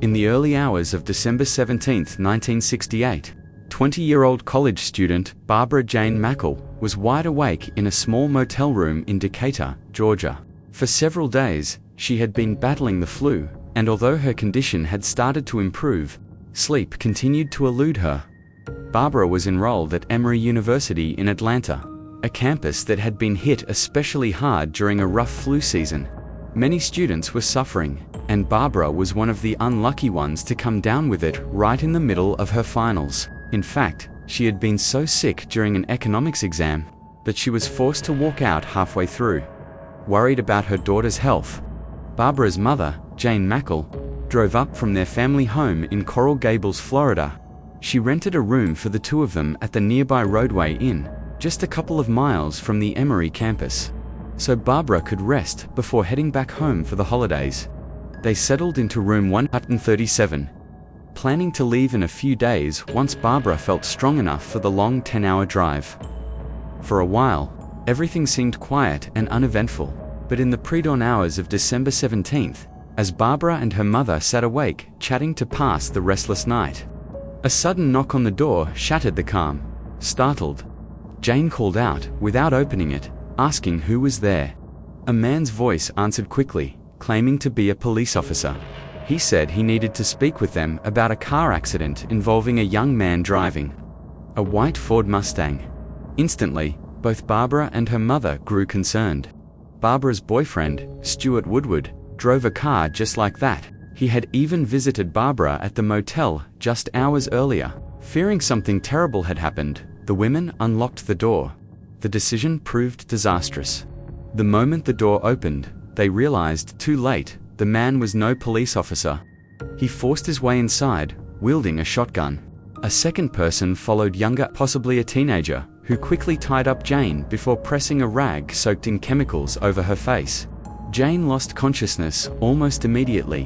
In the early hours of December 17, 1968, 20-year-old college student Barbara Jane Mackle was wide awake in a small motel room in Decatur, Georgia. For several days, she had been battling the flu, and although her condition had started to improve, sleep continued to elude her. Barbara was enrolled at Emory University in Atlanta, a campus that had been hit especially hard during a rough flu season. Many students were suffering, and Barbara was one of the unlucky ones to come down with it right in the middle of her finals. In fact, she had been so sick during an economics exam that she was forced to walk out halfway through. Worried about her daughter's health, Barbara's mother, Jane Mackle, drove up from their family home in Coral Gables, Florida. She rented a room for the two of them at the nearby Roadway Inn, just a couple of miles from the Emory campus, so Barbara could rest before heading back home for the holidays. They settled into room 137, planning to leave in a few days once Barbara felt strong enough for the long 10-hour drive. For a while, everything seemed quiet and uneventful, but in the pre-dawn hours of December 17th, as Barbara and her mother sat awake, chatting to pass the restless night, a sudden knock on the door shattered the calm. Startled, Jane called out without opening it, asking who was there. A man's voice answered quickly, claiming to be a police officer. He said he needed to speak with them about a car accident involving a young man driving a white Ford Mustang. Instantly, both Barbara and her mother grew concerned. Barbara's boyfriend, Stuart Woodward, drove a car just like that. He had even visited Barbara at the motel just hours earlier. Fearing something terrible had happened, the women unlocked the door. The decision proved disastrous. The moment the door opened, they realized too late the man was no police officer. He forced his way inside, wielding a shotgun. A second person followed, younger, possibly a teenager, who quickly tied up Jane before pressing a rag soaked in chemicals over her face. Jane lost consciousness almost immediately.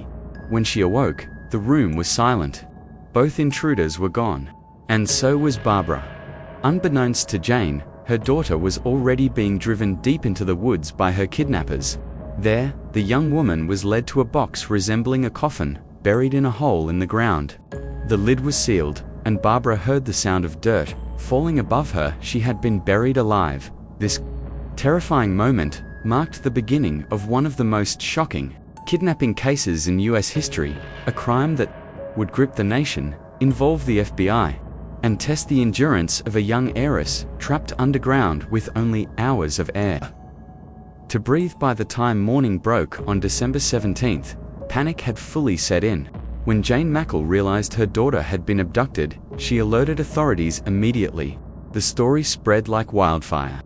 When she awoke, the room was silent. Both intruders were gone, and so was Barbara. Unbeknownst to Jane, her daughter was already being driven deep into the woods by her kidnappers. There, the young woman was led to a box resembling a coffin, buried in a hole in the ground. The lid was sealed, and Barbara heard the sound of dirt falling above her. She had been buried alive. This terrifying moment marked the beginning of one of the most shocking kidnapping cases in US history, a crime that would grip the nation, involve the FBI, and test the endurance of a young heiress trapped underground with only hours of air to breathe. By the time morning broke on December 17th, panic had fully set in. When Jane Mackle realized her daughter had been abducted, she alerted authorities immediately. The story spread like wildfire.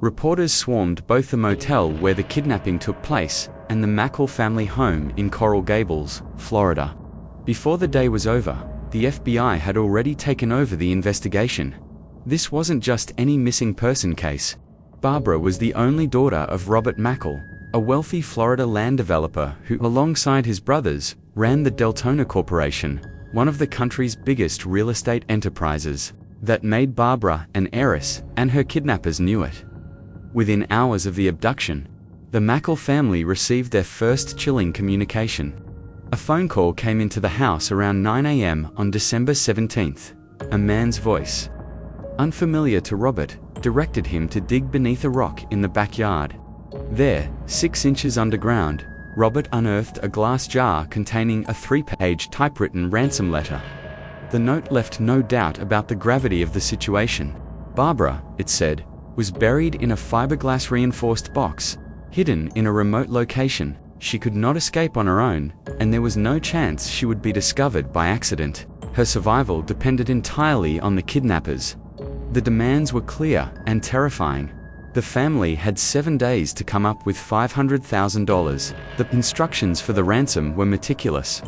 Reporters swarmed both the motel where the kidnapping took place and the Mackle family home in Coral Gables, Florida. Before the day was over, the FBI had already taken over the investigation. This wasn't just any missing person case. Barbara was the only daughter of Robert Mackle, a wealthy Florida land developer who, alongside his brothers, ran the Deltona Corporation, one of the country's biggest real estate enterprises. That made Barbara an heiress, and her kidnappers knew it. Within hours of the abduction, the Mackle family received their first chilling communication. A phone call came into the house around 9 a.m. on December 17th. A man's voice, unfamiliar to Robert, directed him to dig beneath a rock in the backyard. There, 6 inches underground, Robert unearthed a glass jar containing a 3-page typewritten ransom letter. The note left no doubt about the gravity of the situation. Barbara, it said, was buried in a fiberglass reinforced box, hidden in a remote location. She could not escape on her own, and there was no chance she would be discovered by accident. Her survival depended entirely on the kidnappers. The demands were clear and terrifying. The family had 7 days to come up with $500,000. The instructions for the ransom were meticulous.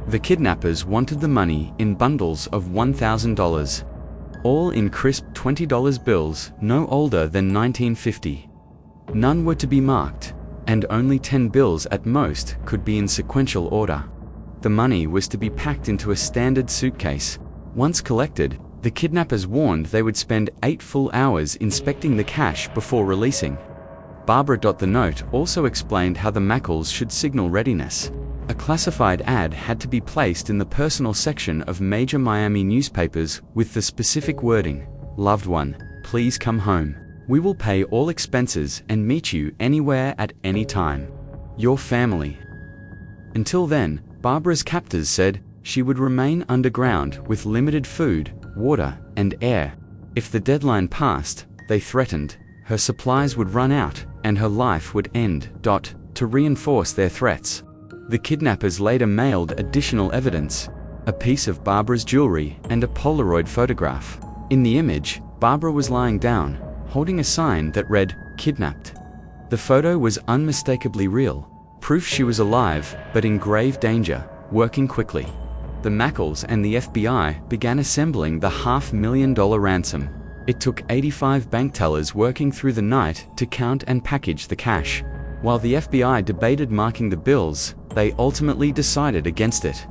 The kidnappers wanted the money in bundles of $1,000, all in crisp $20 bills no older than 1950. None were to be marked, and only 10 bills at most could be in sequential order. The money was to be packed into a standard suitcase. Once collected, the kidnappers warned they would spend 8 full hours inspecting the cash before releasing. Barbara. The note also explained how the Mackles should signal readiness. A classified ad had to be placed in the personal section of major Miami newspapers with the specific wording, "Loved one, please come home. We will pay all expenses and meet you anywhere at any time. Your family." Until then, Barbara's captors said she would remain underground with limited food, water, and air. If the deadline passed, they threatened, her supplies would run out and her life would end. To reinforce their threats, the kidnappers later mailed additional evidence, a piece of Barbara's jewelry and a Polaroid photograph. In the image, Barbara was lying down, holding a sign that read, "Kidnapped." The photo was unmistakably real, proof she was alive but in grave danger, working quickly. The Mackles and the FBI began assembling the $500,000 ransom. It took 85 bank tellers working through the night to count and package the cash. While the FBI debated marking the bills, they ultimately decided against it.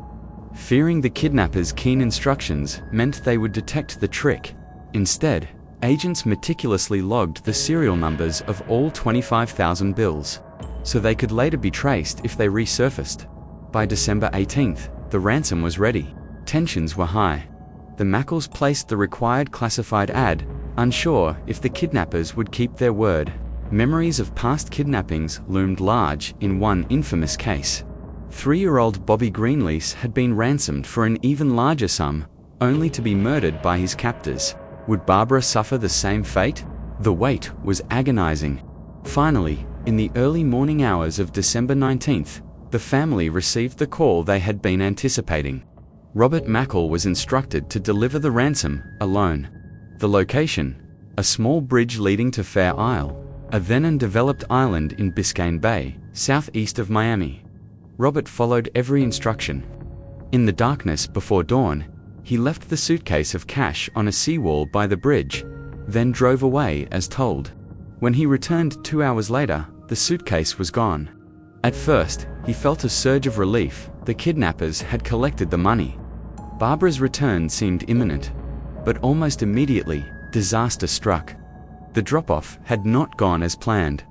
Fearing the kidnappers' keen instructions meant they would detect the trick. Instead, agents meticulously logged the serial numbers of all 25,000 bills, so they could later be traced if they resurfaced. By December 18th, the ransom was ready. Tensions were high. The Mackles placed the required classified ad, unsure if the kidnappers would keep their word. Memories of past kidnappings loomed large in one infamous case. 3-year-old Bobby Greenlease had been ransomed for an even larger sum, only to be murdered by his captors. Would Barbara suffer the same fate? The wait was agonizing. Finally, in the early morning hours of December 19th, the family received the call they had been anticipating. Robert Mackle was instructed to deliver the ransom alone. The location? A small bridge leading to Fair Isle, a then undeveloped island in Biscayne Bay, southeast of Miami. Robert followed every instruction. In the darkness before dawn, he left the suitcase of cash on a seawall by the bridge, then drove away as told. When he returned 2 hours later, the suitcase was gone. At first, he felt a surge of relief. The kidnappers had collected the money. Barbara's return seemed imminent, but almost immediately, disaster struck. The drop-off had not gone as planned.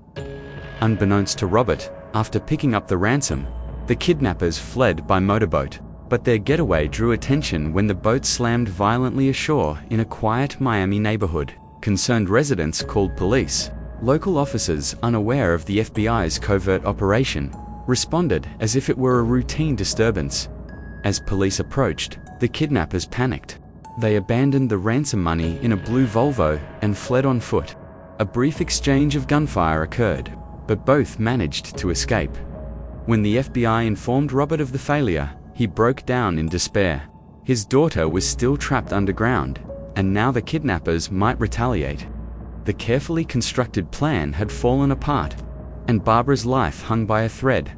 Unbeknownst to Robert, after picking up the ransom, the kidnappers fled by motorboat, but their getaway drew attention when the boat slammed violently ashore in a quiet Miami neighborhood. Concerned residents called police. Local officers, unaware of the FBI's covert operation, responded as if it were a routine disturbance. As police approached, the kidnappers panicked. They abandoned the ransom money in a blue Volvo and fled on foot. A brief exchange of gunfire occurred, but both managed to escape. When the FBI informed Robert of the failure, he broke down in despair. His daughter was still trapped underground, and now the kidnappers might retaliate. The carefully constructed plan had fallen apart, and Barbara's life hung by a thread.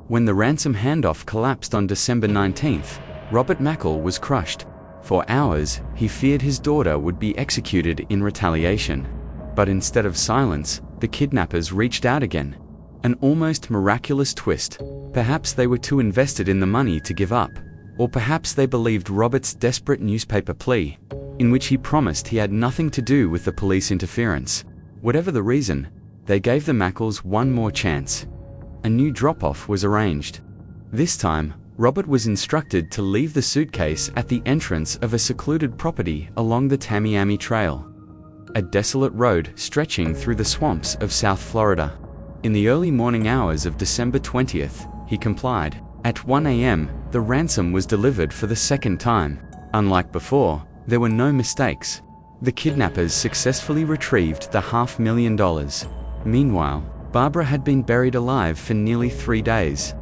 When the ransom handoff collapsed on December 19th, Robert Mackle was crushed. For hours, he feared his daughter would be executed in retaliation. But instead of silence, the kidnappers reached out again. An almost miraculous twist. Perhaps they were too invested in the money to give up, or perhaps they believed Robert's desperate newspaper plea, in which he promised he had nothing to do with the police interference. Whatever the reason, they gave the Mackles one more chance. A new drop-off was arranged. This time, Robert was instructed to leave the suitcase at the entrance of a secluded property along the Tamiami Trail, a desolate road stretching through the swamps of South Florida. In the early morning hours of December 20th, he complied. At 1 a.m., the ransom was delivered for the second time. Unlike before, there were no mistakes. The kidnappers successfully retrieved the $500,000. Meanwhile, Barbara had been buried alive for nearly 3 days.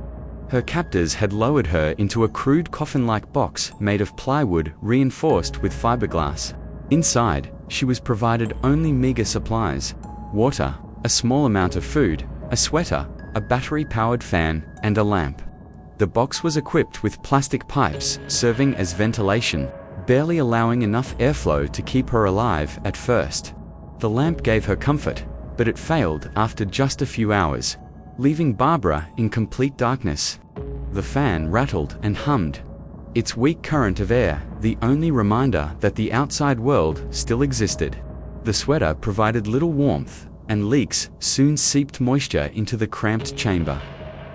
Her captors had lowered her into a crude coffin-like box made of plywood reinforced with fiberglass. Inside, she was provided only meager supplies: water, a small amount of food, a sweater, a battery-powered fan, and a lamp. The box was equipped with plastic pipes serving as ventilation, barely allowing enough airflow to keep her alive at first. The lamp gave her comfort, but it failed after just a few hours, leaving Barbara in complete darkness. The fan rattled and hummed, its weak current of air the only reminder that the outside world still existed. The sweater provided little warmth, and leaks soon seeped moisture into the cramped chamber.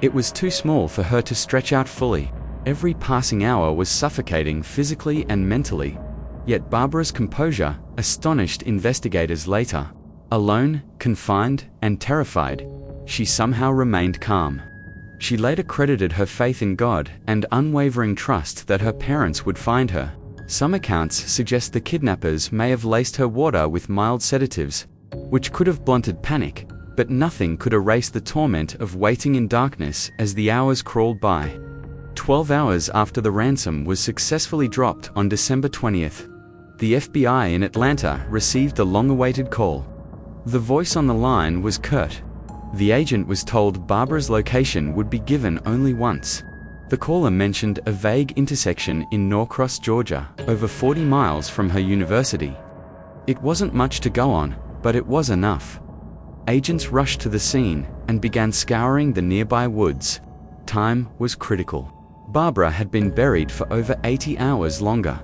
It was too small for her to stretch out fully. Every passing hour was suffocating physically and mentally. Yet Barbara's composure astonished investigators later. Alone, confined, and terrified, she somehow remained calm. She later credited her faith in God and unwavering trust that her parents would find her. Some accounts suggest the kidnappers may have laced her water with mild sedatives, which could have blunted panic, but nothing could erase the torment of waiting in darkness as the hours crawled by. 12 hours after the ransom was successfully dropped on December 20th, the FBI in Atlanta received a long-awaited call. The voice on the line was curt. The agent was told Barbara's location would be given only once. The caller mentioned a vague intersection in Norcross, Georgia, over 40 miles from her university. It wasn't much to go on, but it was enough. Agents rushed to the scene and began scouring the nearby woods. Time was critical. Barbara had been buried for over 80 hours longer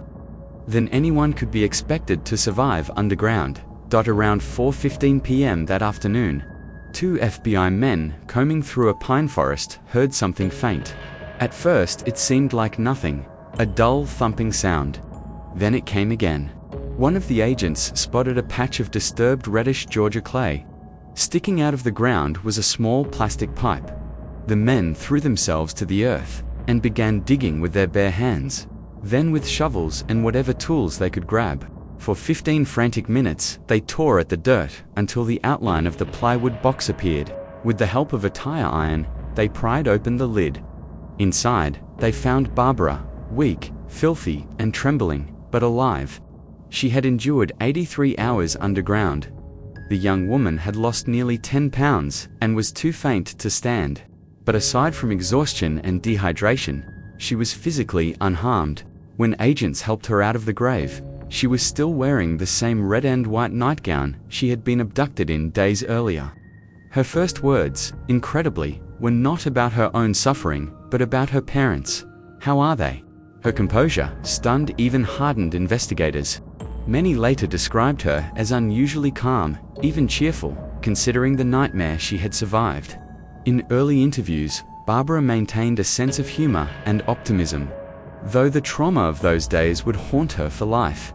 than anyone could be expected to survive underground. Around 4:15 p.m. that afternoon, 2 FBI men combing through a pine forest heard something faint. At first it seemed like nothing, a dull thumping sound. Then it came again. One of the agents spotted a patch of disturbed reddish Georgia clay. Sticking out of the ground was a small plastic pipe. The men threw themselves to the earth and began digging with their bare hands, then with shovels and whatever tools they could grab. For 15 frantic minutes, they tore at the dirt until the outline of the plywood box appeared. With the help of a tire iron, they pried open the lid. Inside, they found Barbara, weak, filthy, and trembling, but alive. She had endured 83 hours underground. The young woman had lost nearly 10 pounds and was too faint to stand. But aside from exhaustion and dehydration, she was physically unharmed. When agents helped her out of the grave, she was still wearing the same red and white nightgown she had been abducted in days earlier. Her first words, incredibly, were not about her own suffering, but about her parents. How are they? Her composure stunned even hardened investigators. Many later described her as unusually calm, even cheerful, considering the nightmare she had survived. In early interviews, Barbara maintained a sense of humor and optimism, though the trauma of those days would haunt her for life.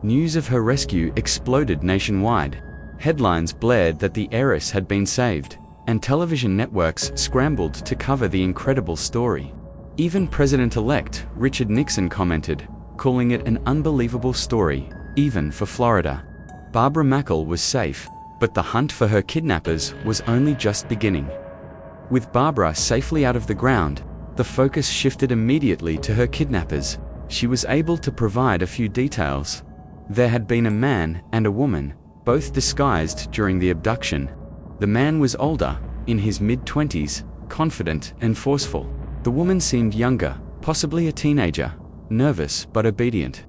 News of her rescue exploded nationwide. Headlines blared that the heiress had been saved, and television networks scrambled to cover the incredible story. Even President-elect Richard Nixon commented, calling it an unbelievable story, even for Florida. Barbara Mackle was safe, but the hunt for her kidnappers was only just beginning. With Barbara safely out of the ground, the focus shifted immediately to her kidnappers. She was able to provide a few details. There had been a man and a woman, both disguised during the abduction. The man was older, in his mid-20s, confident and forceful. The woman seemed younger, possibly a teenager, nervous but obedient.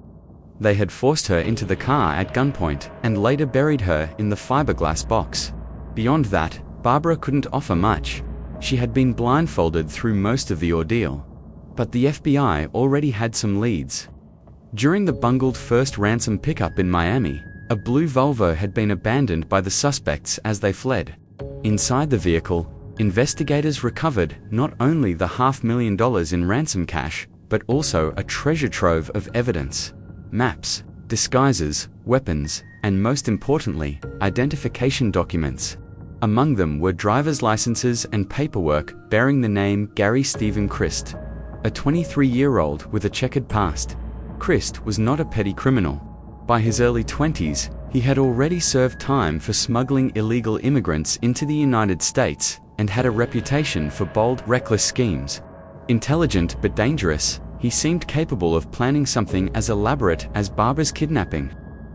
They had forced her into the car at gunpoint and later buried her in the fiberglass box. Beyond that, Barbara couldn't offer much. She had been blindfolded through most of the ordeal. But the FBI already had some leads. During the bungled first ransom pickup in Miami, a blue Volvo had been abandoned by the suspects as they fled. Inside the vehicle, investigators recovered not only the $500,000 in ransom cash, but also a treasure trove of evidence: maps, disguises, weapons, and most importantly, identification documents. Among them were driver's licenses and paperwork bearing the name Gary Stephen Christ, a 23-year-old with a checkered past. Christ was not a petty criminal. By his early 20s, he had already served time for smuggling illegal immigrants into the United States and had a reputation for bold, reckless schemes. Intelligent but dangerous, he seemed capable of planning something as elaborate as Barbara's kidnapping.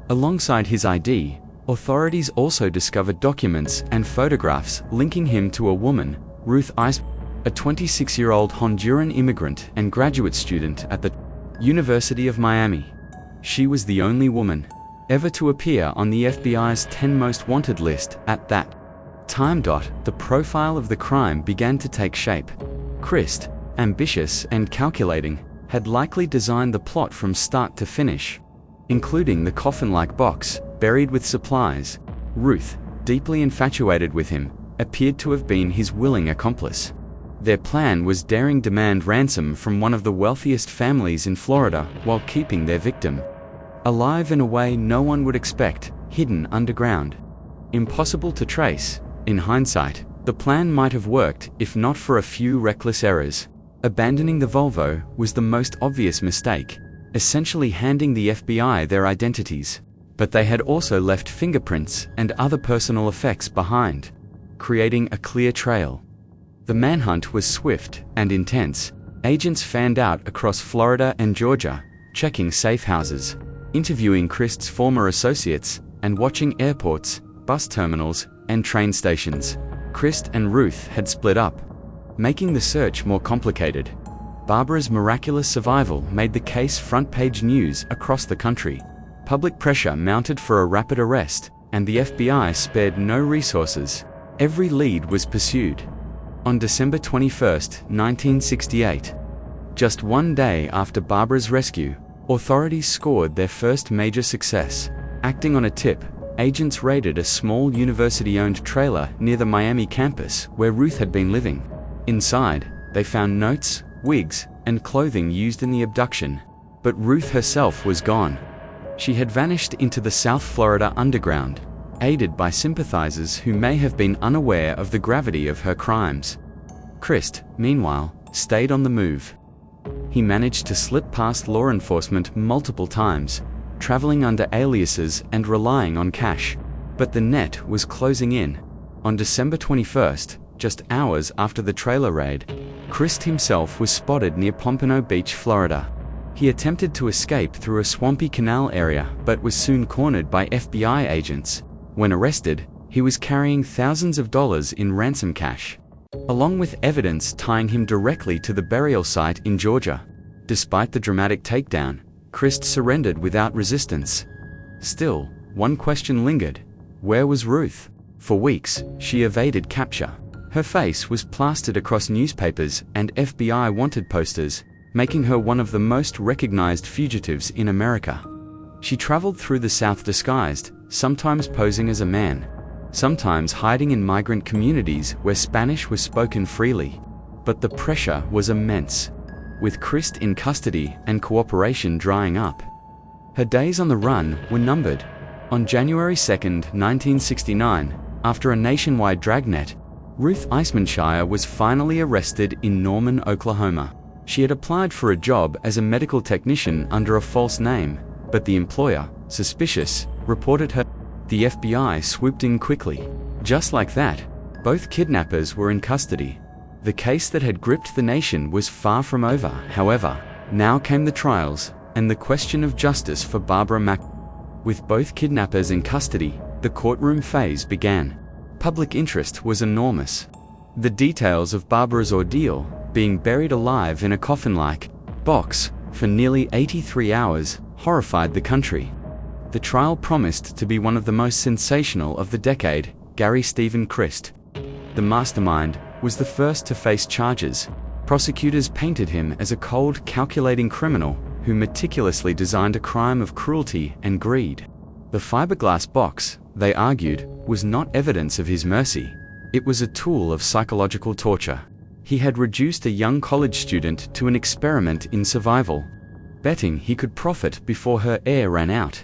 Alongside his ID, authorities also discovered documents and photographs linking him to a woman, Ruth Ice, a 26-year-old Honduran immigrant and graduate student at the University of Miami. She was the only woman ever to appear on the FBI's 10 most wanted list at that time. The profile of the crime began to take shape. Christ, ambitious and calculating, had likely designed the plot from start to finish, including the coffin-like box buried with supplies. Ruth, deeply infatuated with him, appeared to have been his willing accomplice. Their plan was daring demand ransom from one of the wealthiest families in Florida while keeping their victim alive in a way no one would expect, hidden underground. Impossible to trace. In hindsight, the plan might have worked if not for a few reckless errors. Abandoning the Volvo was the most obvious mistake, essentially handing the FBI their identities. But they had also left fingerprints and other personal effects behind, creating a clear trail. The manhunt was swift and intense. Agents fanned out across Florida and Georgia, checking safe houses, interviewing Christ's former associates, and watching airports, bus terminals, and train stations. Christ and Ruth had split up, making the search more complicated. Barbara's miraculous survival made the case front-page news across the country. Public pressure mounted for a rapid arrest, and the FBI spared no resources. Every lead was pursued. On December 21, 1968, just one day after Barbara's rescue, authorities scored their first major success. Acting on a tip, agents raided a small university-owned trailer near the Miami campus where Ruth had been living. Inside, they found notes, wigs, and clothing used in the abduction. But Ruth herself was gone. She had vanished into the South Florida underground, aided by sympathizers who may have been unaware of the gravity of her crimes. Christ, meanwhile, stayed on the move. He managed to slip past law enforcement multiple times, traveling under aliases and relying on cash. But the net was closing in. On December 21st, just hours after the trailer raid, Christ himself was spotted near Pompano Beach, Florida. He attempted to escape through a swampy canal area but was soon cornered by FBI agents. When arrested, he was carrying thousands of dollars in ransom cash, along with evidence tying him directly to the burial site in Georgia. Despite the dramatic takedown, Christ surrendered without resistance. Still, one question lingered. Where was Ruth? For weeks, she evaded capture. Her face was plastered across newspapers and FBI wanted posters, making her one of the most recognized fugitives in America. She traveled through the South disguised, sometimes posing as a man, sometimes hiding in migrant communities where Spanish was spoken freely. But the pressure was immense. With Christ in custody and cooperation drying up, her days on the run were numbered. On January 2, 1969, after a nationwide dragnet, Ruth Eismanshire was finally arrested in Norman, Oklahoma. She had applied for a job as a medical technician under a false name, but the employer, suspicious, reported her. The FBI swooped in quickly. Just like that, both kidnappers were in custody. The case that had gripped the nation was far from over. However, now came the trials and the question of justice for Barbara Mackle. With both kidnappers in custody, the courtroom phase began. Public interest was enormous. The details of Barbara's ordeal, being buried alive in a coffin-like box for nearly 83 hours, horrified the country. The trial promised to be one of the most sensational of the decade. Gary Stephen Christ, the mastermind, was the first to face charges. Prosecutors painted him as a cold, calculating criminal who meticulously designed a crime of cruelty and greed. The fiberglass box, they argued, was not evidence of his mercy. It was a tool of psychological torture. He had reduced a young college student to an experiment in survival, betting he could profit before her air ran out.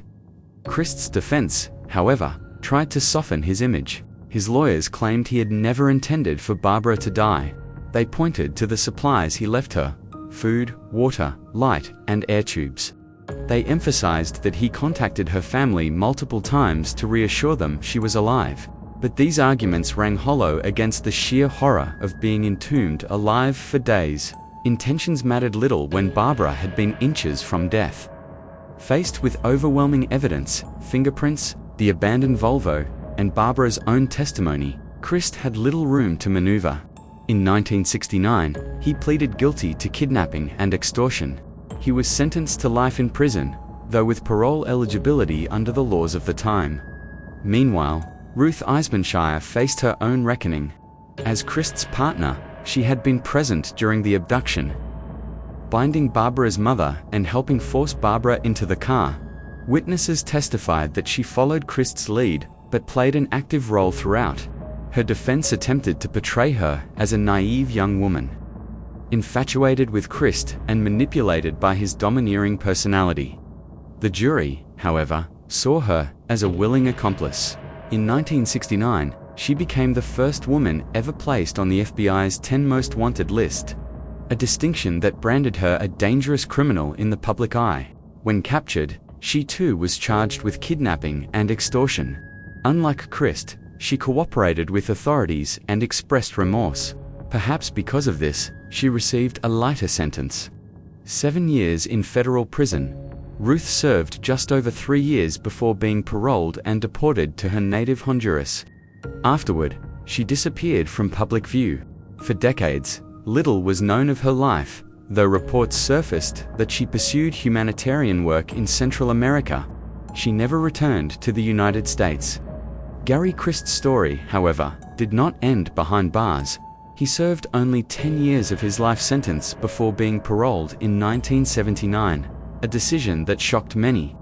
Christ's defense, however, tried to soften his image. His lawyers claimed he had never intended for Barbara to die. They pointed to the supplies he left her: food, water, light, and air tubes. They emphasized that he contacted her family multiple times to reassure them she was alive. But these arguments rang hollow against the sheer horror of being entombed alive for days. Intentions mattered little when Barbara had been inches from death. Faced with overwhelming evidence, fingerprints, the abandoned Volvo, and Barbara's own testimony, Christ had little room to maneuver. In 1969, he pleaded guilty to kidnapping and extortion. He was sentenced to life in prison, though with parole eligibility under the laws of the time. Meanwhile, Ruth Eismanshire faced her own reckoning. As Christ's partner, she had been present during the abduction, binding Barbara's mother and helping force Barbara into the car. Witnesses testified that she followed Christ's lead, but played an active role throughout. Her defense attempted to portray her as a naive young woman, infatuated with Christ and manipulated by his domineering personality. The jury, however, saw her as a willing accomplice. In 1969, she became the first woman ever placed on the FBI's 10 Most Wanted list, a distinction that branded her a dangerous criminal in the public eye. When captured, she too was charged with kidnapping and extortion. Unlike Christ, she cooperated with authorities and expressed remorse. Perhaps because of this, she received a lighter sentence. 7 years in federal prison. Ruth served just over 3 years before being paroled and deported to her native Honduras. Afterward, she disappeared from public view. For decades, little was known of her life, though reports surfaced that she pursued humanitarian work in Central America. She never returned to the United States. Gary Christ's story, however, did not end behind bars. He served only 10 years of his life sentence before being paroled in 1979, a decision that shocked many.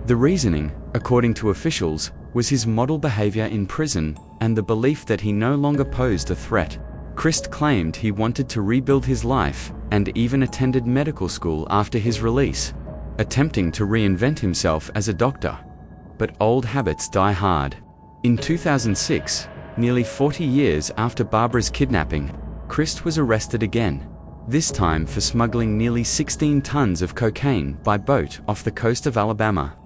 The reasoning, according to officials, was his model behavior in prison and the belief that he no longer posed a threat. Christ claimed he wanted to rebuild his life and even attended medical school after his release, attempting to reinvent himself as a doctor. But old habits die hard. In 2006, nearly 40 years after Barbara's kidnapping, Christ was arrested again, this time for smuggling nearly 16 tons of cocaine by boat off the coast of Alabama.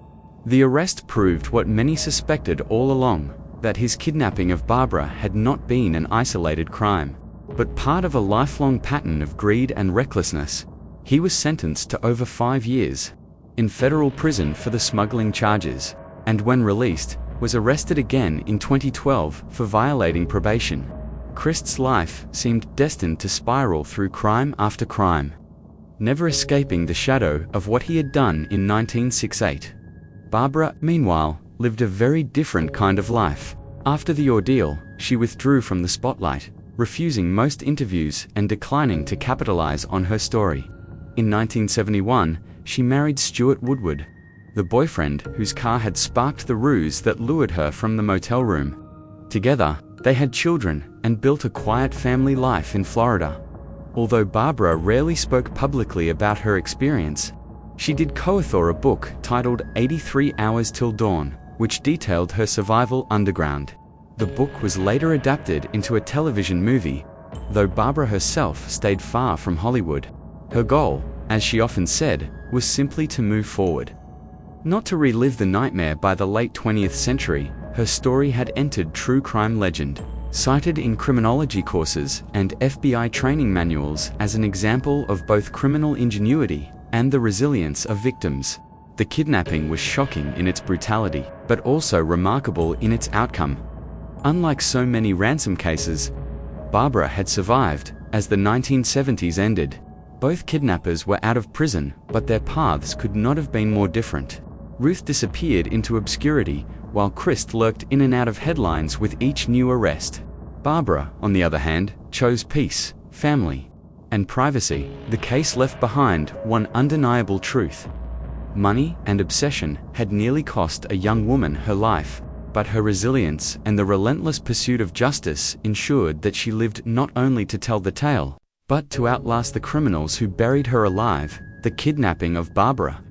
The arrest proved what many suspected all along, that his kidnapping of Barbara had not been an isolated crime, but part of a lifelong pattern of greed and recklessness. He was sentenced to over 5 years in federal prison for the smuggling charges, and when released, was arrested again in 2012 for violating probation. Christ's life seemed destined to spiral through crime after crime, never escaping the shadow of what he had done in 1968. Barbara, meanwhile, lived a very different kind of life. After the ordeal, she withdrew from the spotlight, refusing most interviews and declining to capitalize on her story. In 1971, she married Stuart Woodward, the boyfriend whose car had sparked the ruse that lured her from the motel room. Together, they had children and built a quiet family life in Florida. Although Barbara rarely spoke publicly about her experience, she did co-author a book titled 83 Hours Till Dawn, which detailed her survival underground. The book was later adapted into a television movie, though Barbara herself stayed far from Hollywood. Her goal, as she often said, was simply to move forward, not to relive the nightmare. By the late 20th century, her story had entered true crime legend, cited in criminology courses and FBI training manuals as an example of both criminal ingenuity and the resilience of victims. The kidnapping was shocking in its brutality, but also remarkable in its outcome. Unlike so many ransom cases, Barbara had survived as the 1970s ended. Both kidnappers were out of prison, but their paths could not have been more different. Ruth disappeared into obscurity, while Christ lurked in and out of headlines with each new arrest. Barbara, on the other hand, chose peace, family, and privacy. The case left behind one undeniable truth. Money and obsession had nearly cost a young woman her life, but her resilience and the relentless pursuit of justice ensured that she lived not only to tell the tale, but to outlast the criminals who buried her alive. The kidnapping of Barbara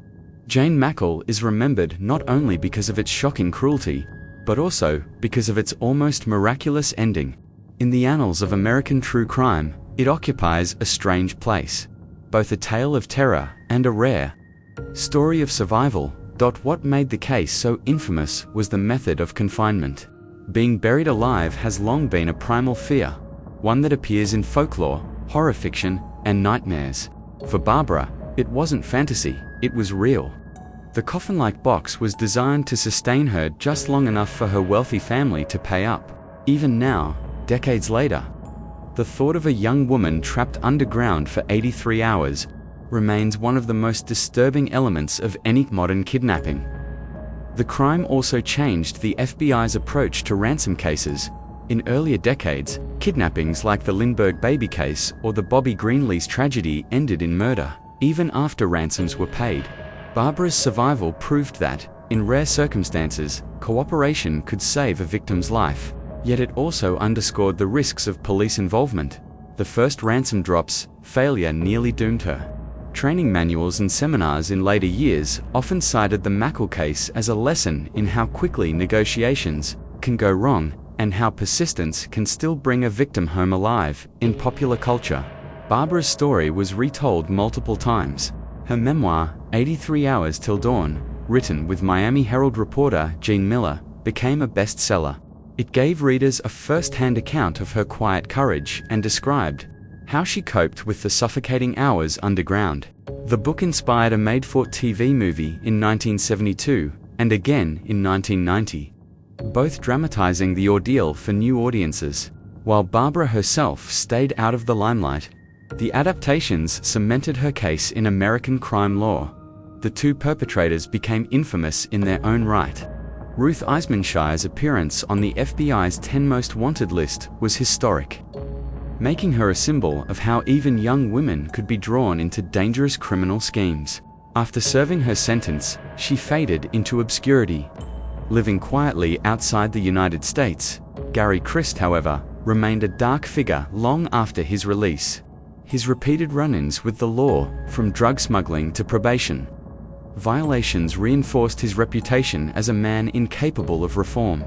Jane Mackle is remembered not only because of its shocking cruelty, but also because of its almost miraculous ending. In the annals of American true crime, it occupies a strange place, both a tale of terror and a rare story of survival. What made the case so infamous was the method of confinement. Being buried alive has long been a primal fear, one that appears in folklore, horror fiction, and nightmares. For Barbara, it wasn't fantasy, it was real. The coffin-like box was designed to sustain her just long enough for her wealthy family to pay up. Even now, decades later, the thought of a young woman trapped underground for 83 hours remains one of the most disturbing elements of any modern kidnapping. The crime also changed the FBI's approach to ransom cases. In earlier decades, kidnappings like the Lindbergh baby case or the Bobby Greenlee's tragedy ended in murder, even after ransoms were paid. Barbara's survival proved that, in rare circumstances, cooperation could save a victim's life. Yet it also underscored the risks of police involvement. The first ransom drops, failure nearly doomed her. Training manuals and seminars in later years often cited the Mackle case as a lesson in how quickly negotiations can go wrong and how persistence can still bring a victim home alive. In popular culture, Barbara's story was retold multiple times. Her memoir, 83 Hours Till Dawn, written with Miami Herald reporter Gene Miller, became a bestseller. It gave readers a first-hand account of her quiet courage and described how she coped with the suffocating hours underground. The book inspired a made-for-TV movie in 1972 and again in 1990, both dramatizing the ordeal for new audiences. While Barbara herself stayed out of the limelight, the adaptations cemented her case in American crime law. The two perpetrators became infamous in their own right. Ruth Eismanshire's appearance on the FBI's 10 Most Wanted list was historic, making her a symbol of how even young women could be drawn into dangerous criminal schemes. After serving her sentence, she faded into obscurity, living quietly outside the United States. Gary Christ, however, remained a dark figure long after his release. His repeated run-ins with the law, from drug smuggling to probation violations, reinforced his reputation as a man incapable of reform.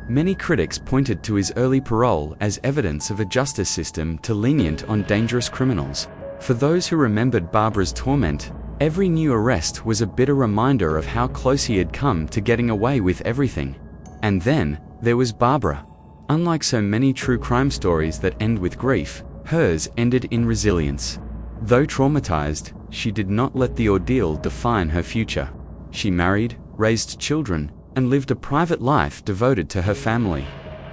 Many critics pointed to his early parole as evidence of a justice system too lenient on dangerous criminals. For those who remembered Barbara's torment, every new arrest was a bitter reminder of how close he had come to getting away with everything. And then, there was Barbara. Unlike so many true crime stories that end with grief, hers ended in resilience. Though traumatized, she did not let the ordeal define her future. She married, raised children, and lived a private life devoted to her family.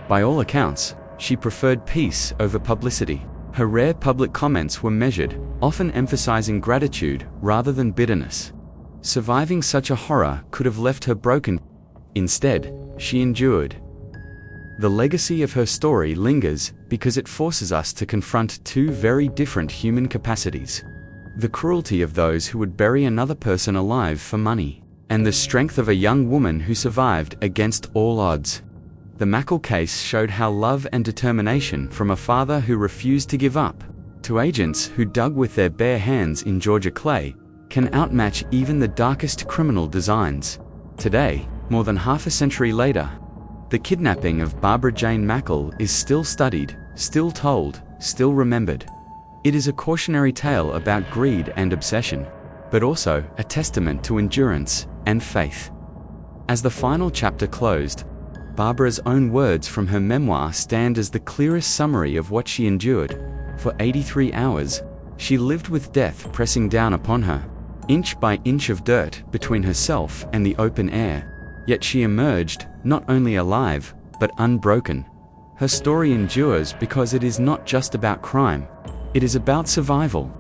By all accounts, she preferred peace over publicity. Her rare public comments were measured, often emphasizing gratitude rather than bitterness. Surviving such a horror could have left her broken. Instead, she endured. The legacy of her story lingers because it forces us to confront two very different human capacities: the cruelty of those who would bury another person alive for money, and the strength of a young woman who survived against all odds. The Mackle case showed how love and determination from a father who refused to give up, to agents who dug with their bare hands in Georgia clay, can outmatch even the darkest criminal designs. Today, more than half a century later, the kidnapping of Barbara Jane Mackle is still studied, still told, still remembered. It is a cautionary tale about greed and obsession, but also a testament to endurance and faith. As the final chapter closed, Barbara's own words from her memoir stand as the clearest summary of what she endured. For 83 hours, she lived with death pressing down upon her, inch by inch of dirt between herself and the open air. Yet she emerged, not only alive, but unbroken. Her story endures because it is not just about crime. It is about survival.